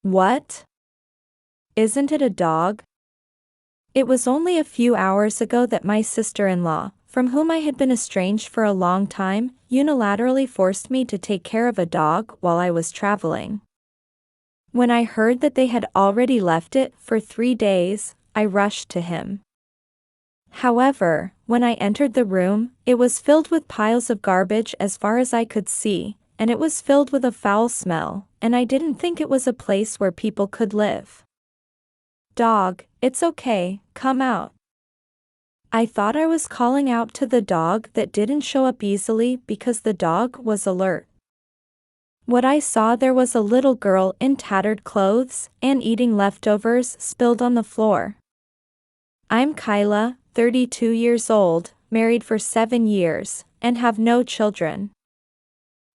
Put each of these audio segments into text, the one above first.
What? Isn't it a dog? It was only a few hours ago that my sister-in-law, from whom I had been estranged for a long time, unilaterally forced me to take care of a dog while I was traveling. When I heard that they had already left it for 3 days, I rushed to him. However, when I entered the room, it was filled with piles of garbage as far as I could see, and it was filled with a foul smell, and I didn't think it was a place where people could live. Dog, it's okay, come out. I thought I was calling out to the dog that didn't show up easily because the dog was alert. What I saw there was a little girl in tattered clothes and eating leftovers spilled on the floor. I'm Kyla, 32 years old, married for 7 years, and have no children.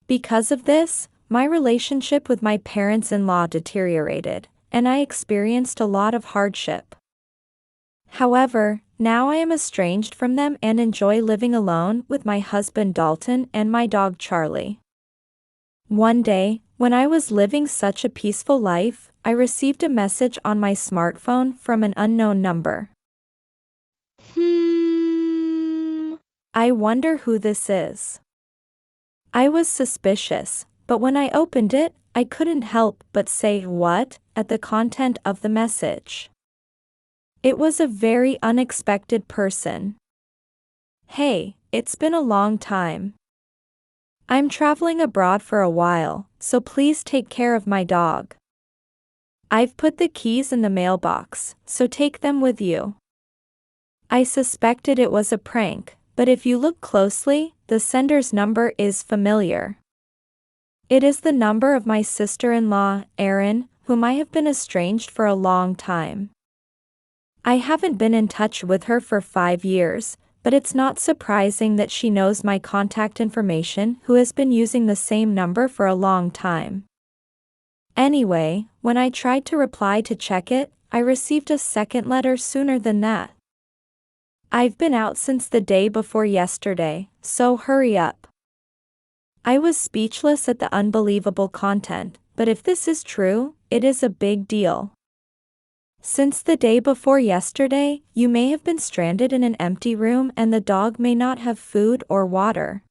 Because of this, my relationship with my parents-in-law deteriorated, and I experienced a lot of hardship. However, now I am estranged from them and enjoy living alone with my husband Dalton and my dog Charlie. One day, when I was living such a peaceful life, I received a message on my smartphone from an unknown number. I wonder who this is. I was suspicious, but when I opened it, I couldn't help but say "what" at the content of the message. It was a very unexpected person. Hey, it's been a long time. I'm traveling abroad for a while, so please take care of my dog. I've put the keys in the mailbox, so take them with you. I suspected it was a prank, but if you look closely, the sender's number is familiar. It is the number of my sister-in-law, Erin, whom I have been estranged for a long time. I haven't been in touch with her for 5 years, but it's not surprising that she knows my contact information, who has been using the same number for a long time. Anyway, when I tried to reply to check it, I received a second letter sooner than that. I've been out since the day before yesterday, so hurry up. I was speechless at the unbelievable content, but if this is true, it is a big deal. Since the day before yesterday, you may have been stranded in an empty room and the dog may not have food or water.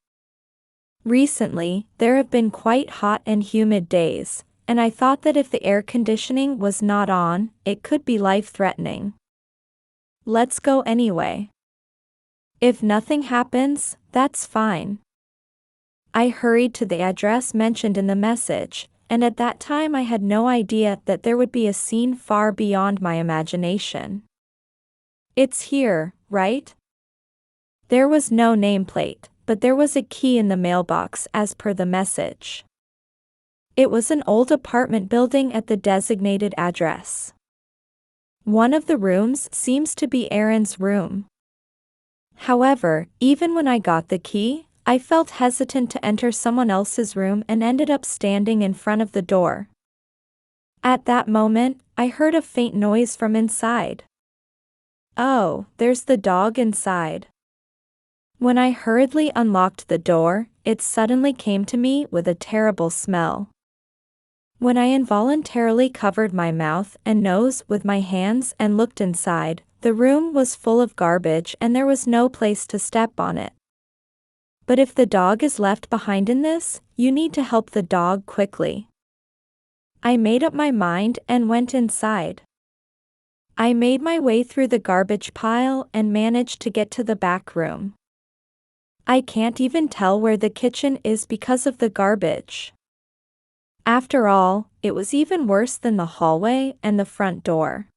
Recently, there have been quite hot and humid days, and I thought that if the air conditioning was not on, it could be life-threatening. Let's go anyway. If nothing happens, that's fine. I hurried to the address mentioned in the message, and at that time I had no idea that there would be a scene far beyond my imagination. It's here, right? There was no nameplate, but there was a key in the mailbox as per the message. It was an old apartment building at the designated address. One of the rooms seems to be Erin's room. However, even when I got the key, I felt hesitant to enter someone else's room and ended up standing in front of the door. At that moment, I heard a faint noise from inside. Oh, there's the dog inside. When I hurriedly unlocked the door, it suddenly came to me with a terrible smell. When I involuntarily covered my mouth and nose with my hands and looked inside, the room was full of garbage and there was no place to step on it. But if the dog is left behind in this, you need to help the dog quickly. I made up my mind and went inside. I made my way through the garbage pile and managed to get to the back room. I can't even tell where the kitchen is because of the garbage. After all, it was even worse than the hallway and the front door.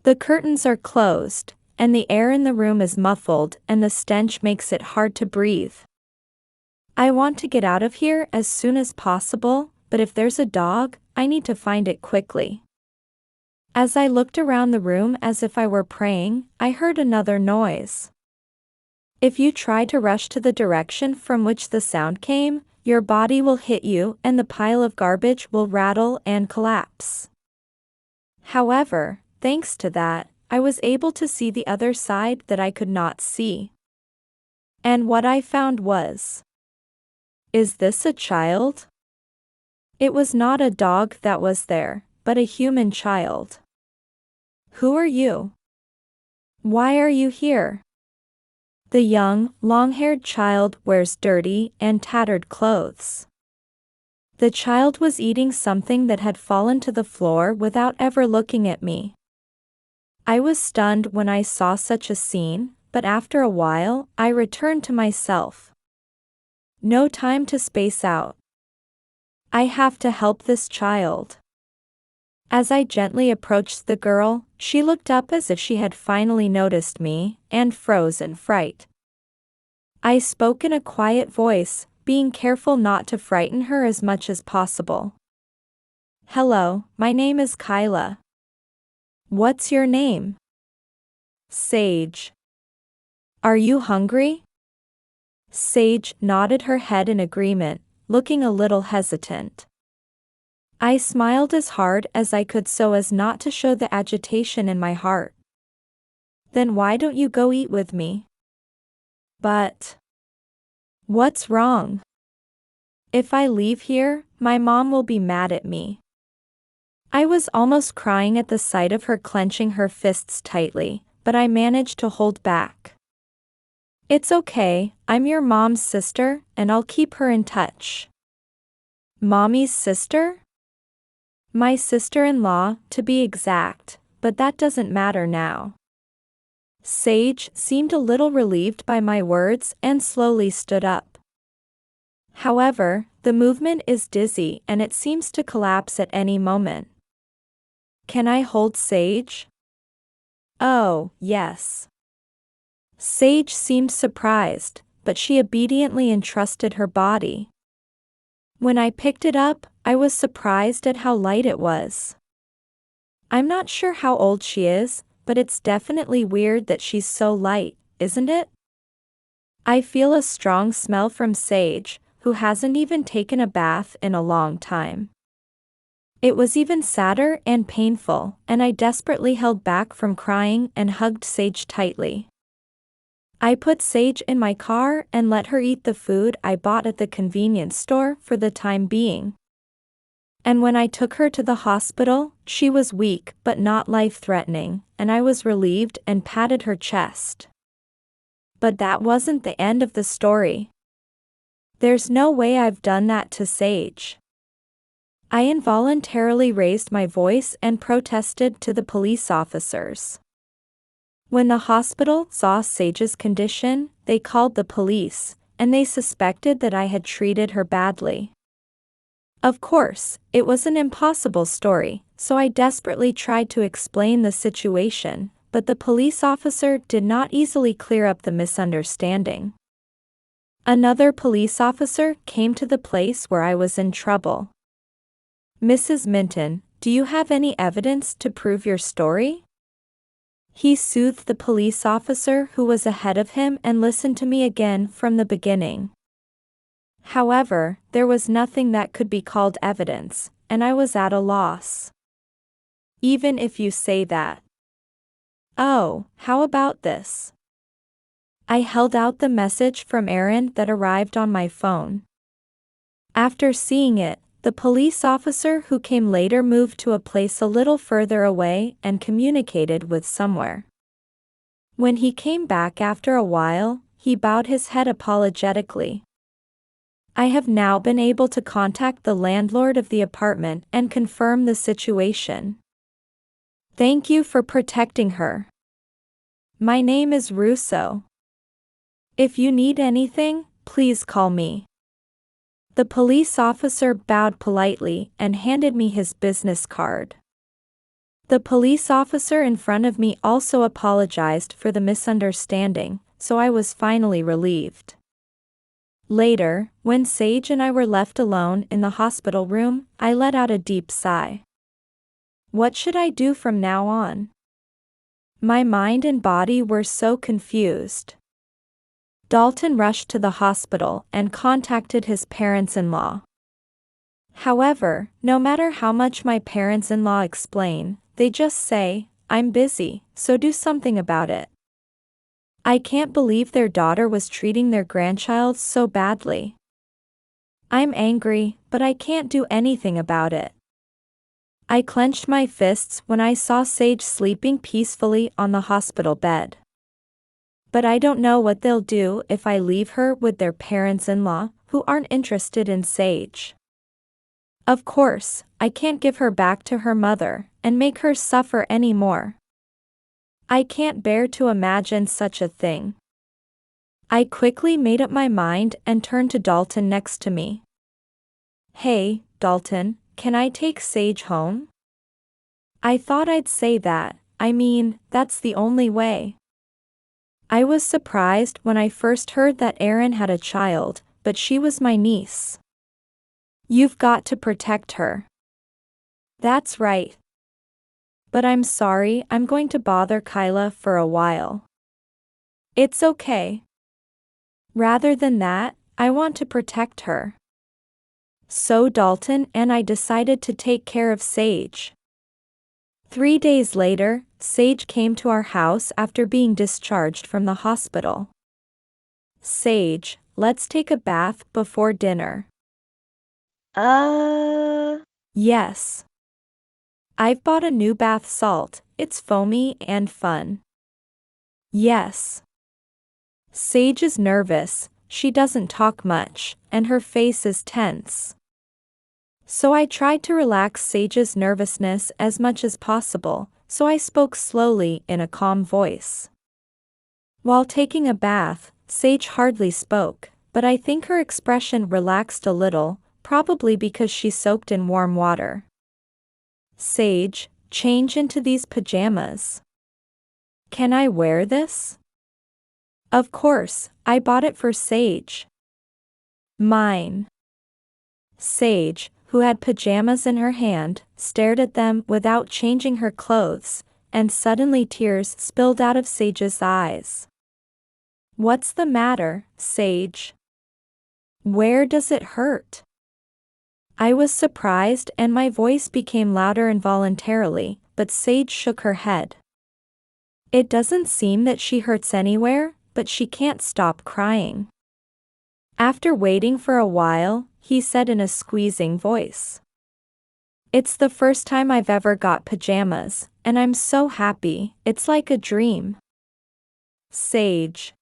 The curtains are closed, and the air in the room is muffled and the stench makes it hard to breathe. I want to get out of here as soon as possible, but if there's a dog, I need to find it quickly. As I looked around the room as if I were praying, I heard another noise. If you try to rush to the direction from which the sound came, your body will hit you and the pile of garbage will rattle and collapse. However, thanks to that, I was able to see the other side that I could not see. And what I found was, is this a child? It was not a dog that was there, but a human child. Who are you? Why are you here? The young, long-haired child wears dirty and tattered clothes. The child was eating something that had fallen to the floor without ever looking at me. I was stunned when I saw such a scene, but after a while, I returned to myself. No time to space out. I have to help this child. As I gently approached the girl, she looked up as if she had finally noticed me, and froze in fright. I spoke in a quiet voice, being careful not to frighten her as much as possible. Hello, my name is Kyla. What's your name? Sage. Are you hungry? Sage nodded her head in agreement, looking a little hesitant. I smiled as hard as I could so as not to show the agitation in my heart. Then why don't you go eat with me? But what's wrong? If I leave here, my mom will be mad at me. I was almost crying at the sight of her clenching her fists tightly, but I managed to hold back. It's okay, I'm your mom's sister, and I'll keep her in touch. Mommy's sister? My sister-in-law, to be exact, but that doesn't matter now. Sage seemed a little relieved by my words and slowly stood up. However, the movement is dizzy and it seems to collapse at any moment. Can I hold Sage? Oh, yes. Sage seemed surprised, but she obediently entrusted her body. When I picked it up, I was surprised at how light it was. I'm not sure how old she is, but it's definitely weird that she's so light, isn't it? I feel a strong smell from Sage, who hasn't even taken a bath in a long time. It was even sadder and painful, and I desperately held back from crying and hugged Sage tightly. I put Sage in my car and let her eat the food I bought at the convenience store for the time being. And when I took her to the hospital, she was weak but not life-threatening, and I was relieved and patted her chest. But that wasn't the end of the story. There's no way I've done that to Sage. I involuntarily raised my voice and protested to the police officers. When the hospital saw Sage's condition, they called the police, and they suspected that I had treated her badly. Of course, it was an impossible story, so I desperately tried to explain the situation, but the police officer did not easily clear up the misunderstanding. Another police officer came to the place where I was in trouble. Mrs. Minton, do you have any evidence to prove your story? He soothed the police officer who was ahead of him and listened to me again from the beginning. However, there was nothing that could be called evidence, and I was at a loss. Even if you say that. Oh, how about this? I held out the message from Aaron that arrived on my phone. After seeing it, the police officer who came later moved to a place a little further away and communicated with somewhere. When he came back after a while, he bowed his head apologetically. I have now been able to contact the landlord of the apartment and confirm the situation. Thank you for protecting her. My name is Russo. If you need anything, please call me. The police officer bowed politely and handed me his business card. The police officer in front of me also apologized for the misunderstanding, so I was finally relieved. Later, when Sage and I were left alone in the hospital room, I let out a deep sigh. What should I do from now on? My mind and body were so confused. Dalton rushed to the hospital and contacted his parents-in-law. However, no matter how much my parents-in-law explain, they just say, "I'm busy, so do something about it." I can't believe their daughter was treating their grandchild so badly. I'm angry, but I can't do anything about it. I clenched my fists when I saw Sage sleeping peacefully on the hospital bed. But I don't know what they'll do if I leave her with their parents-in-law, who aren't interested in Sage. Of course, I can't give her back to her mother and make her suffer anymore. I can't bear to imagine such a thing. I quickly made up my mind and turned to Dalton next to me. Hey, Dalton, can I take Sage home? I thought I'd say that, I mean, that's the only way. I was surprised when I first heard that Aaron had a child, but she was my niece. You've got to protect her. That's right. But I'm sorry, I'm going to bother Kyla for a while. It's okay. Rather than that, I want to protect her. So Dalton and I decided to take care of Sage. 3 days later, Sage came to our house after being discharged from the hospital. Sage, let's take a bath before dinner. Yes. I've bought a new bath salt, it's foamy and fun. Yes. Sage is nervous, she doesn't talk much, and her face is tense. So I tried to relax Sage's nervousness as much as possible, so I spoke slowly in a calm voice. While taking a bath, Sage hardly spoke, but I think her expression relaxed a little, probably because she soaked in warm water. Sage, change into these pajamas. Can I wear this? Of course, I bought it for Sage. Mine. Sage, who had pajamas in her hand, stared at them without changing her clothes, and suddenly tears spilled out of Sage's eyes. What's the matter, Sage? Where does it hurt? I was surprised and my voice became louder involuntarily, but Sage shook her head. It doesn't seem that she hurts anywhere, but she can't stop crying. After waiting for a while, he said in a squeezing voice. It's the first time I've ever got pajamas, and I'm so happy, it's like a dream. Sage.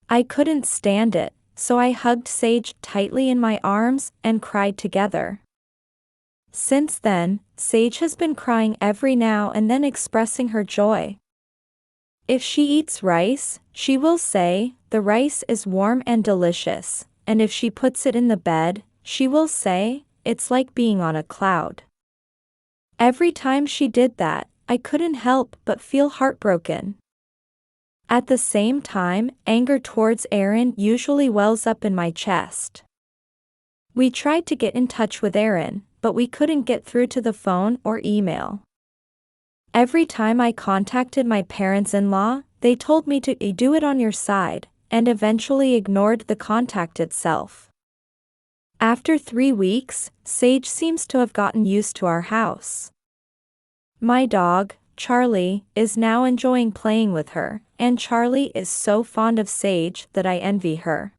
I couldn't stand it, so I hugged Sage tightly in my arms and cried together. Since then, Sage has been crying every now and then expressing her joy. If she eats rice, she will say, the rice is warm and delicious, and if she puts it in the bed, she will say, it's like being on a cloud. Every time she did that, I couldn't help but feel heartbroken. At the same time, anger towards Aaron usually wells up in my chest. We tried to get in touch with Aaron, but we couldn't get through to the phone or email. Every time I contacted my parents-in-law, they told me to do it on your side, and eventually ignored the contact itself. After 3 weeks, Sage seems to have gotten used to our house. My dog, Charlie, is now enjoying playing with her, and Charlie is so fond of Sage that I envy her.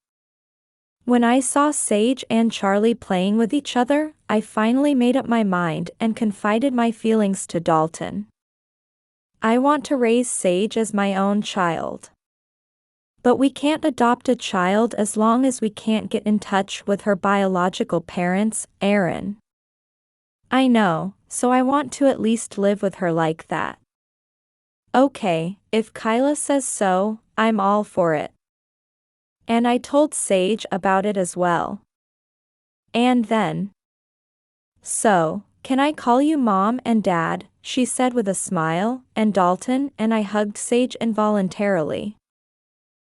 When I saw Sage and Charlie playing with each other, I finally made up my mind and confided my feelings to Dalton. I want to raise Sage as my own child. But we can't adopt a child as long as we can't get in touch with her biological parents, Aaron. I know, so I want to at least live with her like that. Okay, if Kyla says so, I'm all for it. And I told Sage about it as well. And then. So, can I call you Mom and Dad? She said with a smile, and Dalton and I hugged Sage involuntarily.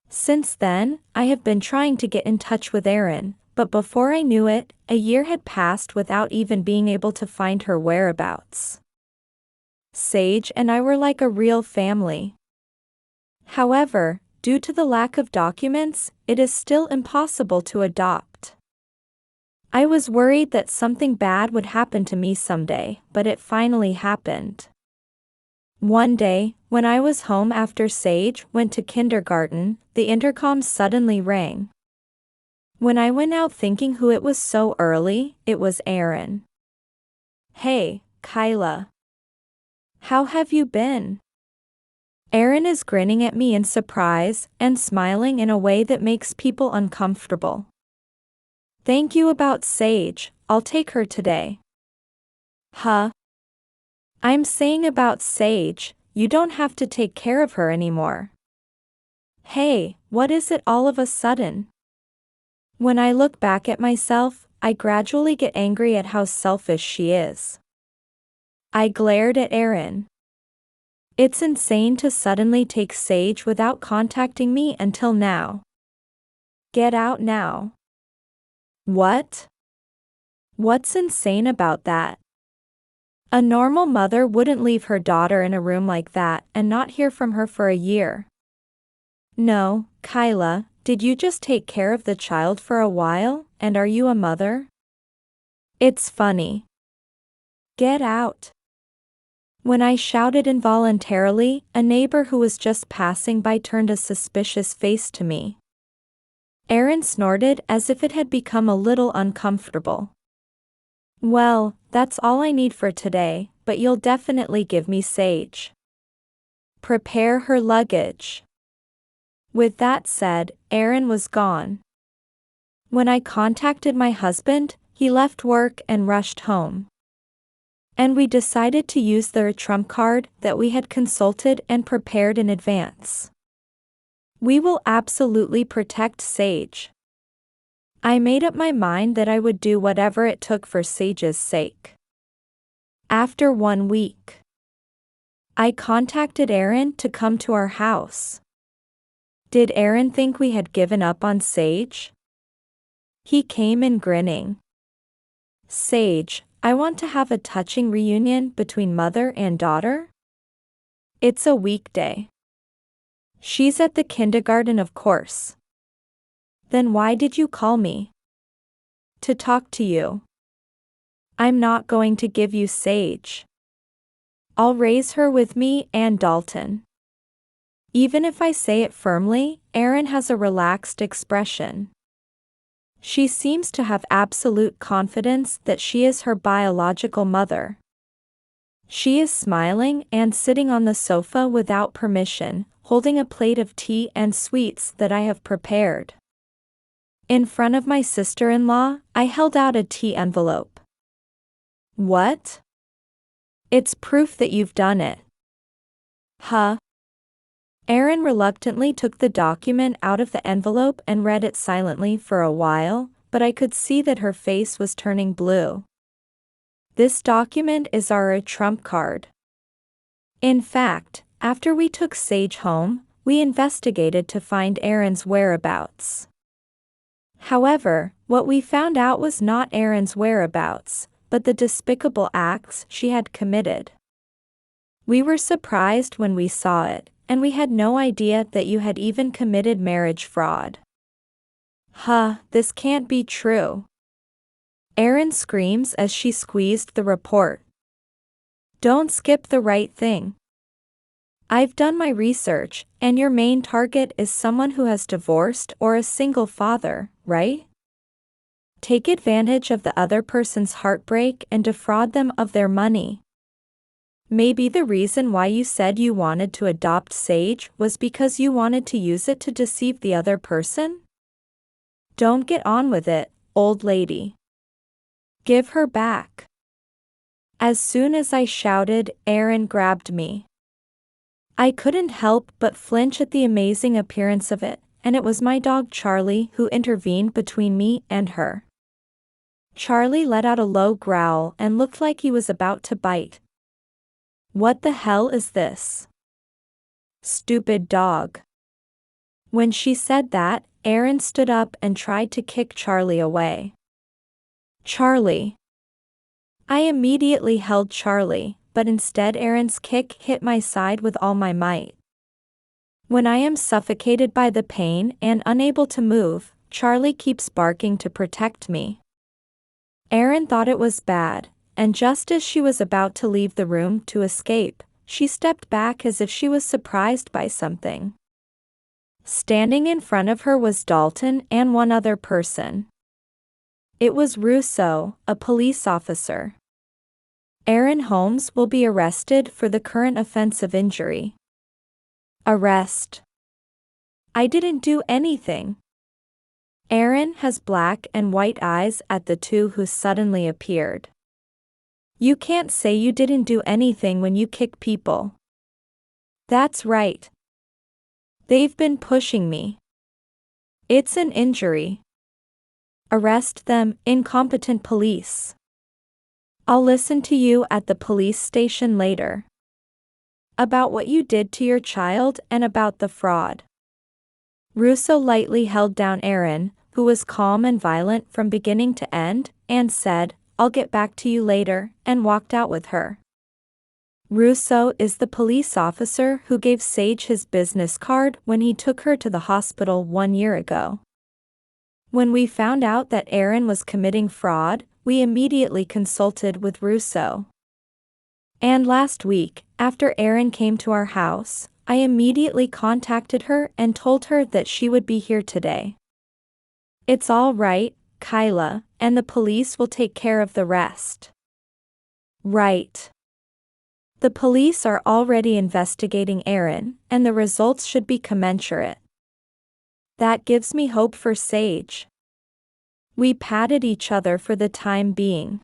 Since then, I have been trying to get in touch with Aaron, but before I knew it, a year had passed without even being able to find her whereabouts. Sage and I were like a real family. However, due to the lack of documents, it is still impossible to adopt. I was worried that something bad would happen to me someday, but it finally happened. One day, when I was home after Sage went to kindergarten, the intercom suddenly rang. When I went out thinking who it was so early, it was Aaron. Hey, Kyla. How have you been? Aaron is grinning at me in surprise and smiling in a way that makes people uncomfortable. Thank you about Sage, I'll take her today. Huh? I'm saying about Sage, you don't have to take care of her anymore. Hey, what is it all of a sudden? When I look back at myself, I gradually get angry at how selfish she is. I glared at Aaron. It's insane to suddenly take Sage without contacting me until now. Get out now. What? What's insane about that? A normal mother wouldn't leave her daughter in a room like that and not hear from her for a year. No, Kyla, did you just take care of the child for a while, and are you a mother? It's funny. Get out. When I shouted involuntarily, a neighbor who was just passing by turned a suspicious face to me. Aaron snorted as if it had become a little uncomfortable. Well, that's all I need for today, but you'll definitely give me Sage. Prepare her luggage. With that said, Aaron was gone. When I contacted my husband, he left work and rushed home. And we decided to use the trump card that we had consulted and prepared in advance. We will absolutely protect Sage. I made up my mind that I would do whatever it took for Sage's sake. After 1 week, I contacted Aaron to come to our house. Did Aaron think we had given up on Sage? He came in grinning. Sage, I want to have a touching reunion between mother and daughter. It's a weekday. She's at the kindergarten, of course. Then why did you call me? To talk to you. I'm not going to give you Sage. I'll raise her with me and Dalton. Even if I say it firmly, Aaron has a relaxed expression. She seems to have absolute confidence that she is her biological mother. She is smiling and sitting on the sofa without permission, holding a plate of tea and sweets that I have prepared. In front of my sister-in-law, I held out a tea envelope. What? It's proof that you've done it. Huh? Aaron reluctantly took the document out of the envelope and read it silently for a while, but I could see that her face was turning blue. This document is our trump card. In fact, after we took Sage home, we investigated to find Aaron's whereabouts. However, what we found out was not Aaron's whereabouts, but the despicable acts she had committed. We were surprised when we saw it, and we had no idea that you had even committed marriage fraud. Huh, this can't be true. Aaron screams as she squeezed the report. Don't skip the right thing. I've done my research, and your main target is someone who has divorced or a single father, right? Take advantage of the other person's heartbreak and defraud them of their money. Maybe the reason why you said you wanted to adopt Sage was because you wanted to use it to deceive the other person? Don't get on with it, old lady. Give her back. As soon as I shouted, Aaron grabbed me. I couldn't help but flinch at the amazing appearance of it, and it was my dog Charlie who intervened between me and her. Charlie let out a low growl and looked like he was about to bite. What the hell is this? Stupid dog. When she said that, Aaron stood up and tried to kick Charlie away. Charlie. I immediately held Charlie, but instead Aaron's kick hit my side with all my might. When I am suffocated by the pain and unable to move, Charlie keeps barking to protect me. Aaron thought it was bad, and just as she was about to leave the room to escape, she stepped back as if she was surprised by something. Standing in front of her was Dalton and one other person. It was Russo, a police officer. Aaron Holmes will be arrested for the current offense of injury. Arrest. I didn't do anything. Aaron has black and white eyes at the two who suddenly appeared. You can't say you didn't do anything when you kick people. That's right. They've been pushing me. It's an injury. Arrest them, incompetent police. I'll listen to you at the police station later. About what you did to your child and about the fraud. Russo lightly held down Aaron, who was calm and violent from beginning to end, and said, "I'll get back to you later," and walked out with her. Russo is the police officer who gave Sage his business card when he took her to the hospital 1 year ago. When we found out that Aaron was committing fraud, we immediately consulted with Russo. And last week, after Aaron came to our house, I immediately contacted her and told her that she would be here today. It's all right, Kyla, and the police will take care of the rest. Right. The police are already investigating Aaron, and the results should be commensurate. That gives me hope for Sage. We patted each other for the time being.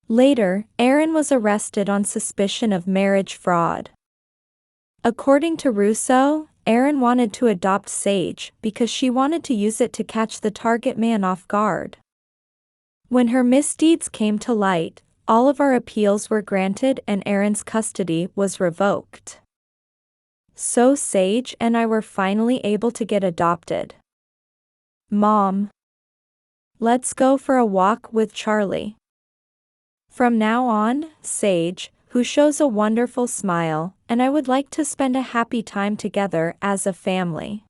Later, Aaron was arrested on suspicion of marriage fraud. According to Russo, Aaron wanted to adopt Sage because she wanted to use it to catch the target man off guard. When her misdeeds came to light, all of our appeals were granted and Aaron's custody was revoked. So Sage and I were finally able to get adopted. Mom. Let's go for a walk with Charlie. From now on, Sage, who shows a wonderful smile, and I would like to spend a happy time together as a family.